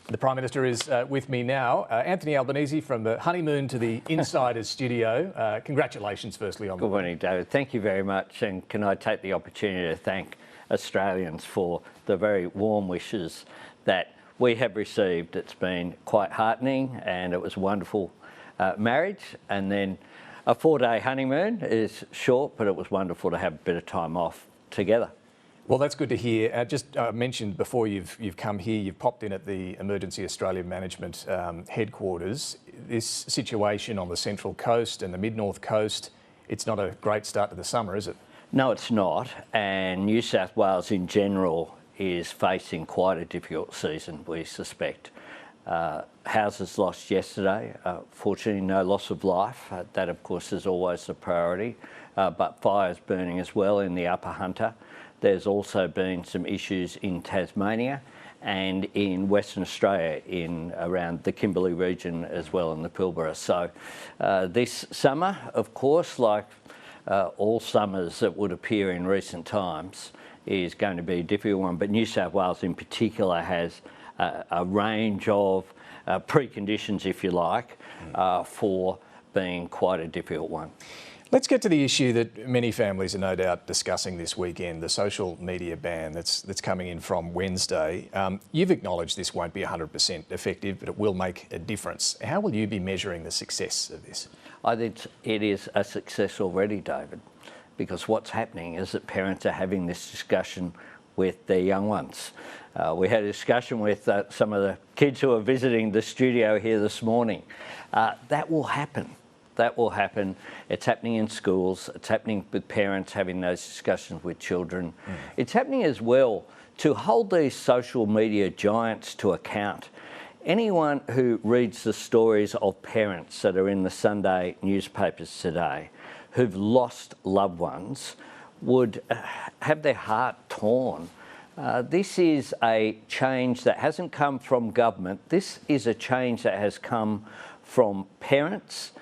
The Prime Minister is with me now. Anthony Albanese from the honeymoon to the Insiders studio. Congratulations, firstly, on Good morning, David. Thank you very much. And can I take the opportunity to thank Australians for the very warm wishes that we have received. It's been quite heartening, and it was a wonderful marriage. And then a 4-day honeymoon is short, but it was wonderful to have a bit of time off together. Well, that's good to hear. Just mentioned before you've come here, you've popped in at the Emergency Australia Management headquarters. This situation on the Central Coast and the Mid-North Coast, it's not a great start to the summer, is it? No, it's not. And New South Wales in general is facing quite a difficult season, we suspect. Houses lost yesterday. Fortunately, no loss of life. That, of course, is always the priority. But fires burning as well in the Upper Hunter. There's also been some issues in Tasmania and in Western Australia, around the Kimberley region as well, in the Pilbara. So this summer, of course, like all summers that would appear in recent times, is going to be a difficult one. But New South Wales in particular has a range of preconditions, if you like, for being quite a difficult one. Let's get to the issue that many families are no doubt discussing this weekend, the social media ban that's coming in from Wednesday. You've acknowledged this won't be 100% effective, but it will make a difference. How will you be measuring the success of this? I think it is a success already, David, because what's happening is that parents are having this discussion with their young ones. We had a discussion with some of the kids who are visiting the studio here this morning. That will happen. That will happen. It's happening in schools. It's happening with parents having those discussions with children. It's happening as well to hold these social media giants to account. Anyone who reads the stories of parents that are in the Sunday newspapers today who've lost loved ones would have their heart torn. This is a change that hasn't come from government. This is a change that has come from parents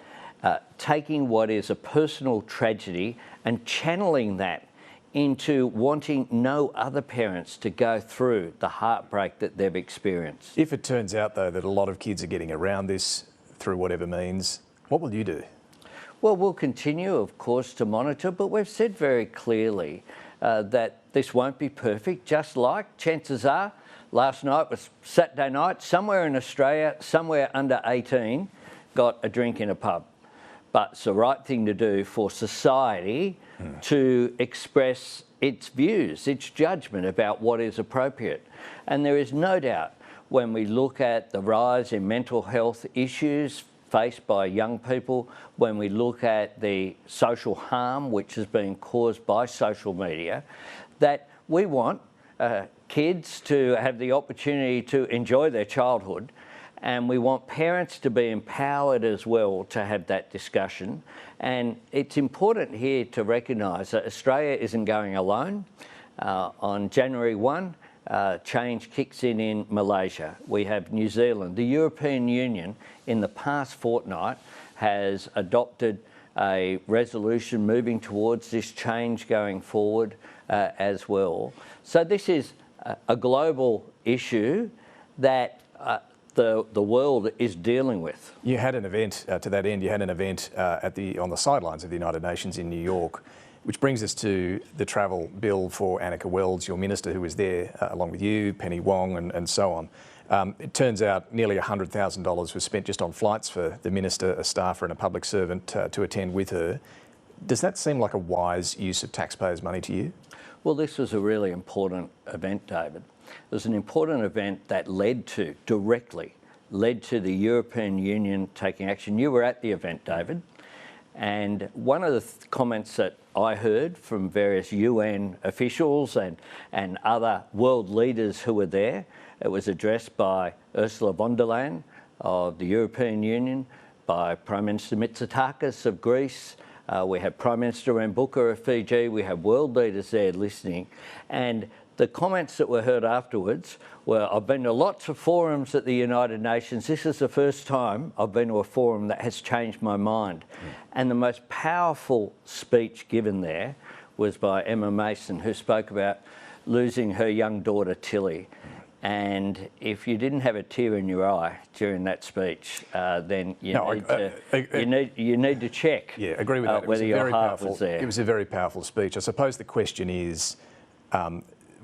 taking what is a personal tragedy and channeling that into wanting no other parents to go through the heartbreak that they've experienced. If it turns out, though, that a lot of kids are getting around this through whatever means, what will you do? Well, we'll continue, of course, to monitor, but we've said very clearly that this won't be perfect, just like chances are last night was Saturday night, somewhere in Australia, somewhere under 18 got a drink in a pub. But it's the right thing to do for society to express its views, its judgment about what is appropriate. And there is no doubt when we look at the rise in mental health issues faced by young people, when we look at the social harm which has been caused by social media, that we want kids to have the opportunity to enjoy their childhood. And we want parents to be empowered as well to have that discussion. And it's important here to recognise that Australia isn't going alone. On January 1, change kicks in Malaysia. We have New Zealand. The European Union in the past fortnight has adopted a resolution moving towards this change going forward as well. So this is a global issue that the world is dealing with. You had an event, to that end, you had an event on the sidelines of the United Nations in New York, which brings us to the travel bill for Annika Wells, your minister, who was there along with you, Penny Wong and so on. It turns out nearly $100,000 was spent just on flights for the minister, a staffer and a public servant to attend with her. Does that seem like a wise use of taxpayers' money to you? Well, this was a really important event, David. It was an important event that directly led to the European Union taking action. You were at the event, David, and one of the comments that I heard from various UN officials and other world leaders who were there, it was addressed by Ursula von der Leyen of the European Union, by Prime Minister Mitsotakis of Greece. We had Prime Minister Rambuka of Fiji. We had world leaders there listening. And the comments that were heard afterwards were, I've been to lots of forums at the United Nations. This is the first time I've been to a forum that has changed my mind. And the most powerful speech given there was by Emma Mason, who spoke about losing her young daughter, Tilly. And if you didn't have a tear in your eye during that speech, then you need to check. Yeah, agree with that. Whether your heart was there. It was a very powerful speech. I suppose the question is,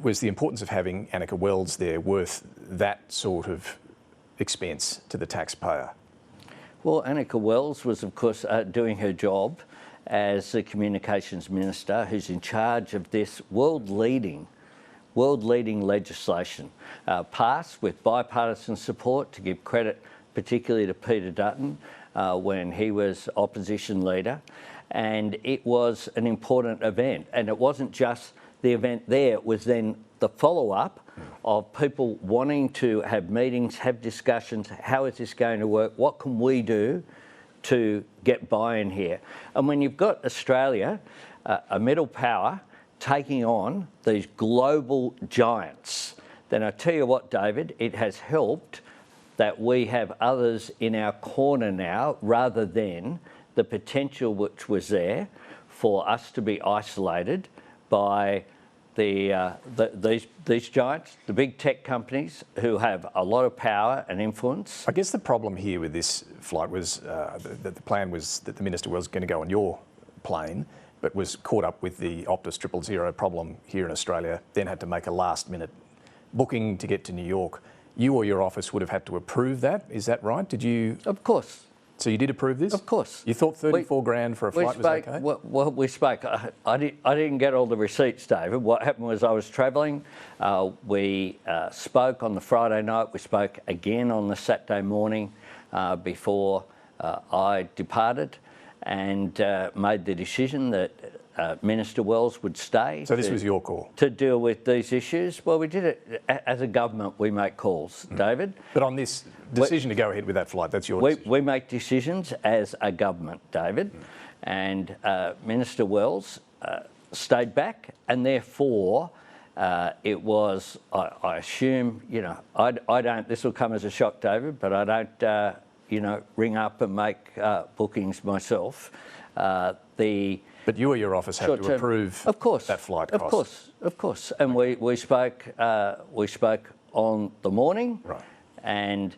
was the importance of having Annika Wells there worth that sort of expense to the taxpayer? Well, Annika Wells was, of course, doing her job as the Communications Minister who's in charge of this world-leading legislation, passed with bipartisan support, to give credit particularly to Peter Dutton when he was opposition leader. And it was an important event. And it wasn't just the event there, it was then the follow-up of people wanting to have meetings, have discussions. How is this going to work? What can we do to get buy-in here? And when you've got Australia, a middle power, taking on these global giants, then I tell you what, David, it has helped that we have others in our corner now, rather than the potential which was there for us to be isolated by these giants, the big tech companies who have a lot of power and influence. I guess the problem here with this flight was that the plan was that the minister was going to go on your plane, but was caught up with the Optus 000 problem here in Australia, then had to make a last-minute booking to get to New York. You or your office would have had to approve that, is that right? Did you? Of course. So you did approve this? Of course. You thought 34 grand for a flight was okay? Well, we spoke. I didn't get all the receipts, David. What happened was I was travelling. We spoke on the Friday night. We spoke again on the Saturday morning before I departed, and made the decision that Minister Wells would stay. So this was your call? To deal with these issues. Well, we did it as a government. We make calls, David. But on this decision to go ahead with that flight, that's your decision? We make decisions as a government, David. And Minister Wells stayed back, and therefore it was, I assume, you know, I don't, this will come as a shock, David, but I don't, you know, ring up and make bookings myself. But you or your office have to approve that flight cost? Of course. And we spoke on the morning, right, and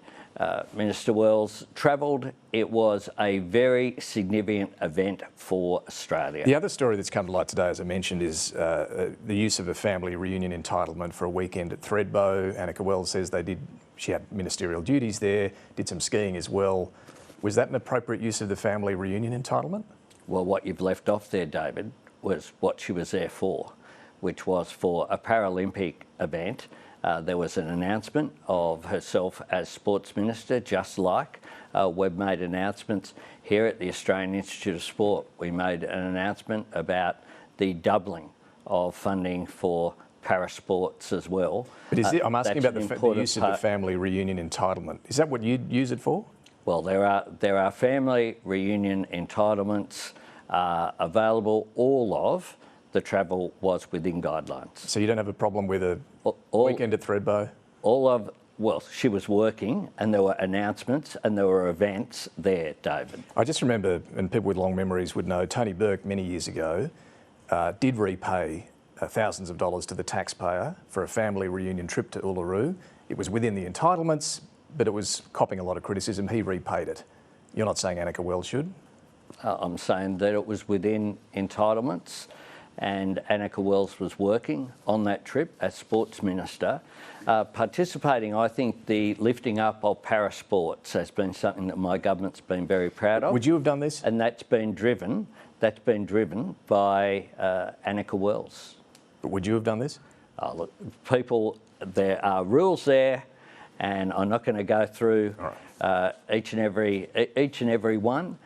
Minister Wells travelled. It was a very significant event for Australia. The other story that's come to light today, as I mentioned, is the use of a family reunion entitlement for a weekend at Thredbo. Annika Wells says she had ministerial duties there, did some skiing as well. Was that an appropriate use of the family reunion entitlement? Well, what you've left off there, David, was what she was there for, which was for a Paralympic event. There was an announcement of herself as Sports Minister, just like we've made announcements here at the Australian Institute of Sport. We made an announcement about the doubling of funding for parasports as well. But I'm asking about the use of the family reunion entitlement. Is that what you'd use it for? Well, there are family reunion entitlements available. All of the travel was within guidelines. So you don't have a problem with a weekend at Thredbo? Well, she was working, and there were announcements and there were events there, David. I just remember, and people with long memories would know, Tony Burke many years ago did repay thousands of dollars to the taxpayer for a family reunion trip to Uluru. It was within the entitlements, but it was copping a lot of criticism. He repaid it. You're not saying Annika Wells should? I'm saying that it was within entitlements, and Annika Wells was working on that trip as Sports Minister, participating. I think the lifting up of parasports has been something that my government's been very proud of. Would you have done this? And that's been driven by Annika Wells. But would you have done this? Look, people, there are rules there, and I'm not going to go through each and every one.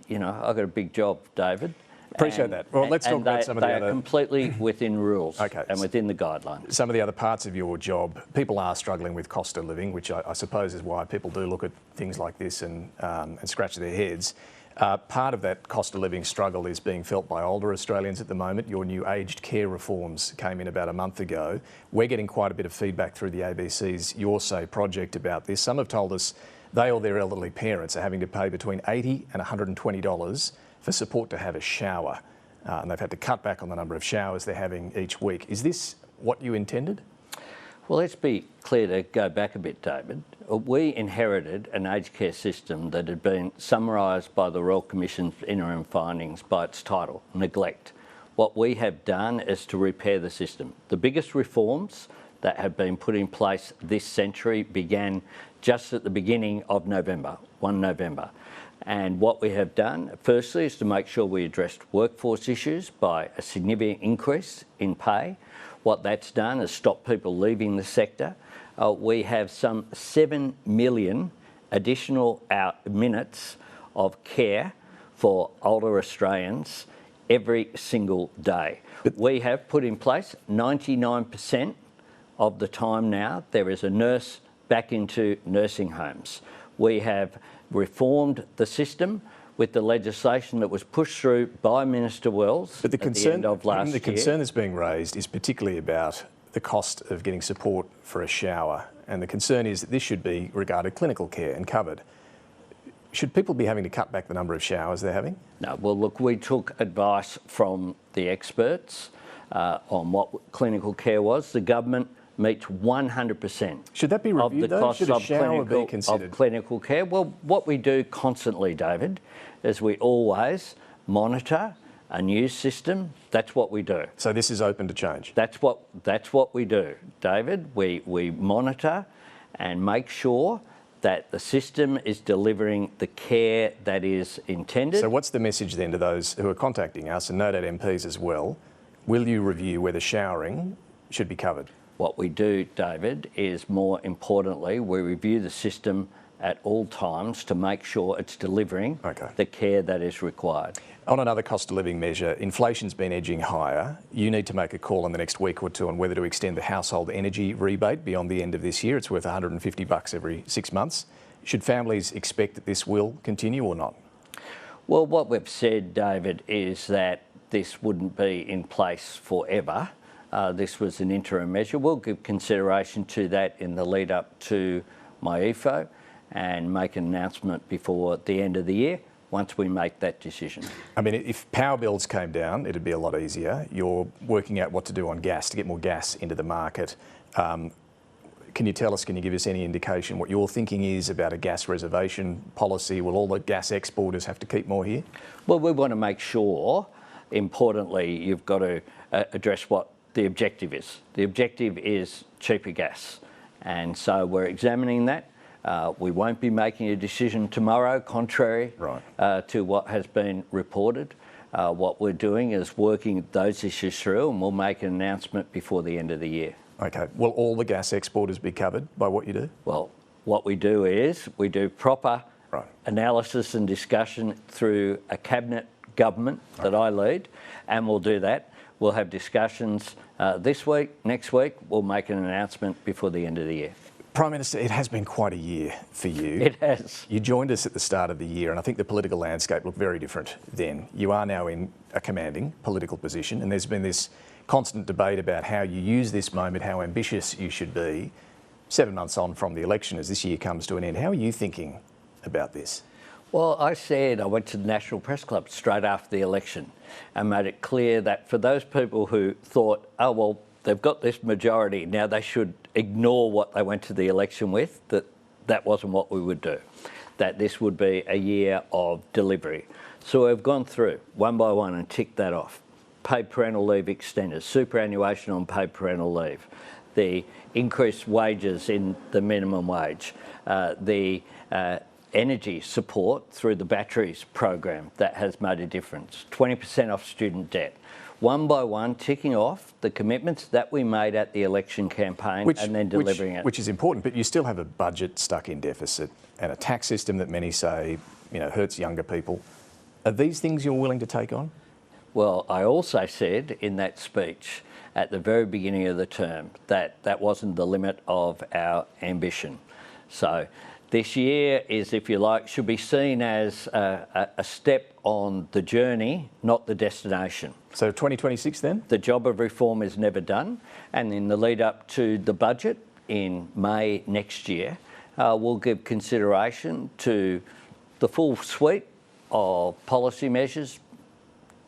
You know, I've got a big job, David. Appreciate that. Well, let's talk about some of the other... They are completely within rules and within the guidelines. Some of the other parts of your job, people are struggling with cost of living, which I suppose is why people do look at things like this and scratch their heads. Part of that cost of living struggle is being felt by older Australians at the moment. Your new aged care reforms came in about a month ago. We're getting quite a bit of feedback through the ABC's Your Say project about this. Some have told us they or their elderly parents are having to pay between $80 and $120 for support to have a shower. And they've had to cut back on the number of showers they're having each week. Is this what you intended? Well, let's be clear to go back a bit, David. We inherited an aged care system that had been summarised by the Royal Commission's interim findings by its title, neglect. What we have done is to repair the system. The biggest reforms that have been put in place this century began just at the beginning of November, 1 November. And what we have done, firstly, is to make sure we addressed workforce issues by a significant increase in pay. What that's done is stop people leaving the sector. We have some 7 million additional minutes of care for older Australians every single day. We have put in place 99% of the time now there is a nurse back into nursing homes. We have reformed the system with the legislation that was pushed through by Minister Wells at the end of last year. The concern that's being raised is particularly about the cost of getting support for a shower, and the concern is that this should be regarded clinical care and covered. Should people be having to cut back the number of showers they're having? No, well, look, we took advice from the experts on what clinical care was. The government meets 100% Should that be reviewed, of the costs Should a shower be considered? of clinical care. Well, what we do constantly, David, is we always monitor a new system. That's what we do. So this is open to change? That's what we do, David. We monitor and make sure that the system is delivering the care that is intended. So what's the message then to those who are contacting us, and no doubt MPs as well? Will you review whether showering should be covered? What we do, David, is more importantly, we review the system at all times to make sure it's delivering the care that is required. On another cost of living measure, inflation's been edging higher. You need to make a call in the next week or two on whether to extend the household energy rebate beyond the end of this year. It's worth $150 every 6 months. Should families expect that this will continue or not? Well, what we've said, David, is that this wouldn't be in place forever. This was an interim measure. We'll give consideration to that in the lead up to my EFO and make an announcement before the end of the year once we make that decision. I mean, if power bills came down, it'd be a lot easier. You're working out what to do on gas to get more gas into the market. Can you give us any indication what your thinking is about a gas reservation policy? Will all the gas exporters have to keep more here? Well, we want to make sure, importantly, you've got to address what the objective is. The objective is cheaper gas. And so we're examining that. We won't be making a decision tomorrow, contrary to what has been reported. What we're doing is working those issues through, and we'll make an announcement before the end of the year. Okay. Will all the gas exporters be covered by what you do? Well, what we do is we do proper analysis and discussion through a cabinet government that I lead, and we'll do that. We'll have discussions this week, next week. We'll make an announcement before the end of the year. Prime Minister, it has been quite a year for you. It has. You joined us at the start of the year, and I think the political landscape looked very different then. You are now in a commanding political position, and there's been this constant debate about how you use this moment, how ambitious you should be. 7 months on from the election, as this year comes to an end, how are you thinking about this? Well, I went to the National Press Club straight after the election and made it clear that for those people who thought, oh, well, they've got this majority, now they should ignore what they went to the election with, that wasn't what we would do, that this would be a year of delivery. So we've gone through one by one and ticked that off. Paid parental leave extended, superannuation on paid parental leave, the increased wages in the minimum wage, the energy support through the batteries program that has made a difference, 20% off student debt. One by one, ticking off the commitments that we made at the election campaign and then delivering it. Which is important, but you still have a budget stuck in deficit and a tax system that many say, hurts younger people. Are these things you're willing to take on? Well, I also said in that speech at the very beginning of the term that that wasn't the limit of our ambition. So this year is, if you like, should be seen as a step on the journey, not the destination. So 2026 then? The job of reform is never done. And in the lead up to the budget in May next year, we'll give consideration to the full suite of policy measures.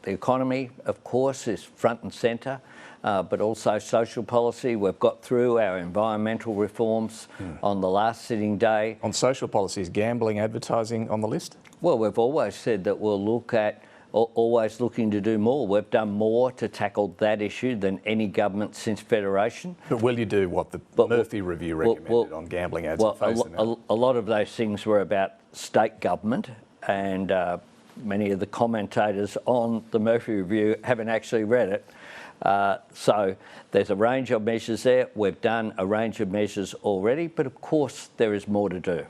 The economy, of course, is front and centre. but also social policy. We've got through our environmental reforms on the last sitting day. On social policy, is gambling advertising on the list? Well, we've always said that we'll look at, always looking to do more. We've done more to tackle that issue than any government since Federation. But will you do what the Murphy Review recommended on gambling ads? Well, a lot of those things were about state government, and many of the commentators on the Murphy Review haven't actually read it. So there's a range of measures there. We've done a range of measures already, but of course there is more to do.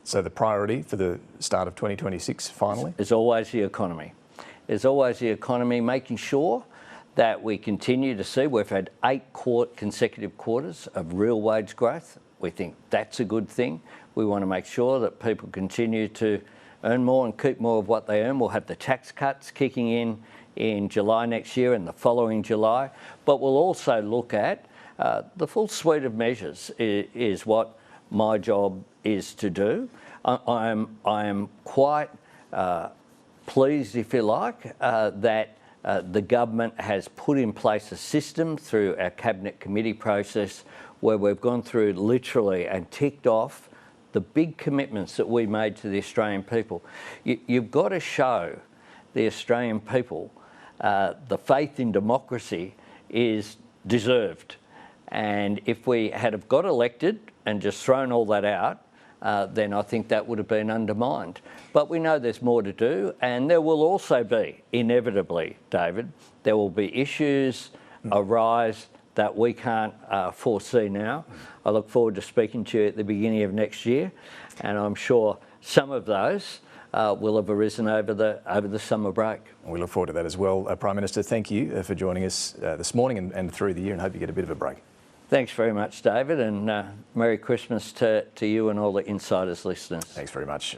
So the priority for the start of 2026 finally? Is always the economy. There's always the economy, making sure that we continue to see. We've had 8 consecutive quarters of real wage growth. We think that's a good thing. We want to make sure that people continue to earn more and keep more of what they earn. We'll have the tax cuts kicking in July next year and the following July. But we'll also look at the full suite of measures is what my job is to do. I am quite pleased, if you like, that the government has put in place a system through our Cabinet Committee process where we've gone through literally and ticked off the big commitments that we made to the Australian people. You've got to show the Australian people the faith in democracy is deserved. And if we had have got elected and just thrown all that out, then I think that would have been undermined. But we know there's more to do, and there will also be, inevitably, David, there will be issues arise that we can't foresee now. I look forward to speaking to you at the beginning of next year, and I'm sure some of those will have arisen over the summer break. We look forward to that as well. Prime Minister, thank you for joining us this morning and through the year, and hope you get a bit of a break. Thanks very much, David, and Merry Christmas to you and all the Insiders listeners. Thanks very much.